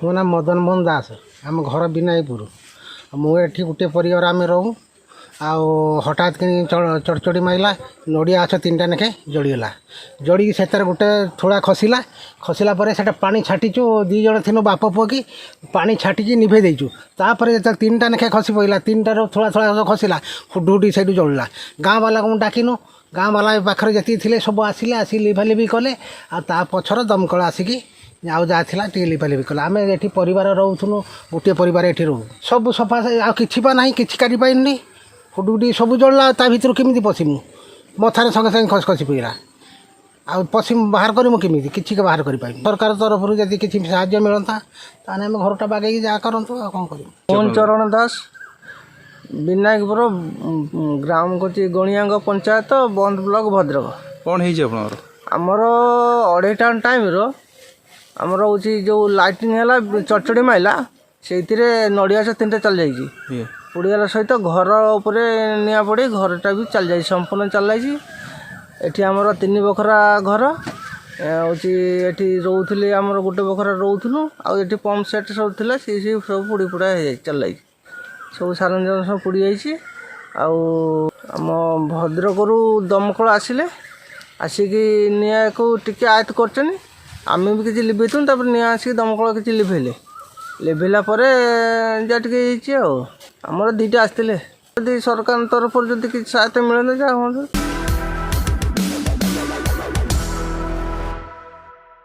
ମୋ ନାଁ ମଦନ ମୋହନ ଦାସ। ଆମ ଘର ବିନାୟକପୁର। ମୁଁ ଏଠି ଗୋଟିଏ ପରିବାର ଆମେ ରହୁ। ଆଉ ହଠାତ୍ କି ଚଡ଼ଚଡ଼ି ମାରିଲା, ନଡ଼ିଆ ଗଛ 3ଟା ଲେଖେ ଜଳିଗଲା। ଜଳିକି ସେଥିରେ ଗୋଟେ ଥୋଳା ଖସିଲା ପରେ ସେଟା ପାଣି ଛାଟିଛୁ। 2 ଜଣ ଥିଲୁ ବାପ ପୁଅ କି ପାଣି ଛାଟିକି ନିଭେଇ ଦେଇଛୁ। ତାପରେ ଯେତେବେଳେ 3ଟା ଲେଖେ ଖସି ପଡ଼ିଲା, 3ଟାରୁ ଥୋଳା ଖସିଲା, ହୁଡ଼ୁହୁଡ଼ି ସେଇଠୁ ଜଳିଲା। ଗାଁ ବାଲାକୁ ଡାକିନୁ, ଗାଁ ବାଲା ପାଖରେ ଯେତିକି ଥିଲେ ସବୁ ଆସିଲେ, ଆସି ଲିଭାଲିଭି କଲେ। ଆଉ ତା ପଛର ଦମକଳ ଆସିକି ଆଉ ଯାହା ଥିଲା ଟିକେ ଲିଭାଲିଭି କଲେ। ଆମେ ଏଠି ପରିବାର ରହୁଥିଲୁ, ଗୋଟିଏ ପରିବାର ଏଠି ରହୁ। ସବୁ ସଫା, ଆଉ କିଛି ବା ନାହିଁ, କିଛି କାଟିପାରିଲୁନି। ହୁଡ଼ୁହୁଡ଼ି ସବୁ ଜଳିଲା। ତା ଭିତରୁ କେମିତି ପଶିମୁ? ମଥାରେ ସଙ୍ଗେ ସଙ୍ଗେ ଖସି ପଡ଼ିଲା। ଆଉ ପଶିମୁ, ବାହାର କରିମୁ କେମିତି? କିଛି ବାହାର କରିପାରିବୁ। ସରକାର ତରଫରୁ ଯଦି କିଛି ସାହାଯ୍ୟ ମିଳନ୍ତା ତାହେଲେ ଆମେ ଘରଟା ବାଗେଇକି ଯାହା କରନ୍ତୁ। ଆଉ କ'ଣ କରିବୁ? ମୋହନ ଚରଣ ଦାସ, ବିନାୟକପୁର ଗ୍ରାମ କରୁଛି ଗଣିଆଙ୍ଗ ପଞ୍ଚାୟତ, ବନ୍ଦ ବ୍ଲକ, ଭଦ୍ରକ। କ'ଣ ହେଇଛି ଆପଣଙ୍କର? ଆମର 2:30 ଟାଇମ୍ର ଆମର ହେଉଛି ଯେଉଁ ଲାଇଟିଂ ହେଲା, ଚଡ଼ଚଡ଼ି ମାଇଲା, ସେଇଥିରେ ନଡ଼ିଆ ଗଛ 3ଟା ଚାଲିଯାଇଛି। ପୋଡ଼ିଗଲା ସହିତ ଘର ଉପରେ ନିଆଁ ପଡ଼ି ଘରଟା ବି ଚାଲିଯାଇଛି, ସମ୍ପୂର୍ଣ୍ଣ ଚାଲିଯାଇଛି। ଏଠି ଆମର 3 ବଖରା ଘର ହେଉଛି। ଏଠି ରହୁଥିଲି, ଆମର ଗୋଟେ ବଖରା ରହୁଥିଲୁ। ଆଉ ଏଠି ପମ୍ପ ସେଟ୍ ସବୁ ଥିଲା, ସିଏ ସବୁ ପୋଡ଼ି ପୋଡ଼ା ହେଇଯାଇଛି, ଚାଲିଯାଇଛି। ସବୁ ସରଞ୍ଜାମ ସବୁ ପୋଡ଼ି ଯାଇଛି। ଆଉ ଆମ ଭଦ୍ରକରୁ ଦମକଳ ଆସିକି ନିଆଁକୁ ଟିକେ ଆୟତ୍ତ କରିଛନ୍ତି। ଆମେ ବି କିଛି ଲିଭେଇଥିଲୁ, ତାପରେ ନିଆଁ ଆସିକି ଦମକଳ କିଛି ଲିଭେଇଲା ପରେ ଯାହା ଟିକେ ହେଇଛି। ଆଉ ଆମର 2ଟା ଆସିଥିଲେ। ଯଦି ସରକାରଙ୍କ ତରଫରୁ ଯଦି କିଛି ସହାୟତା ମିଳନ୍ତା ଯାହା ହୁଅନ୍ତା।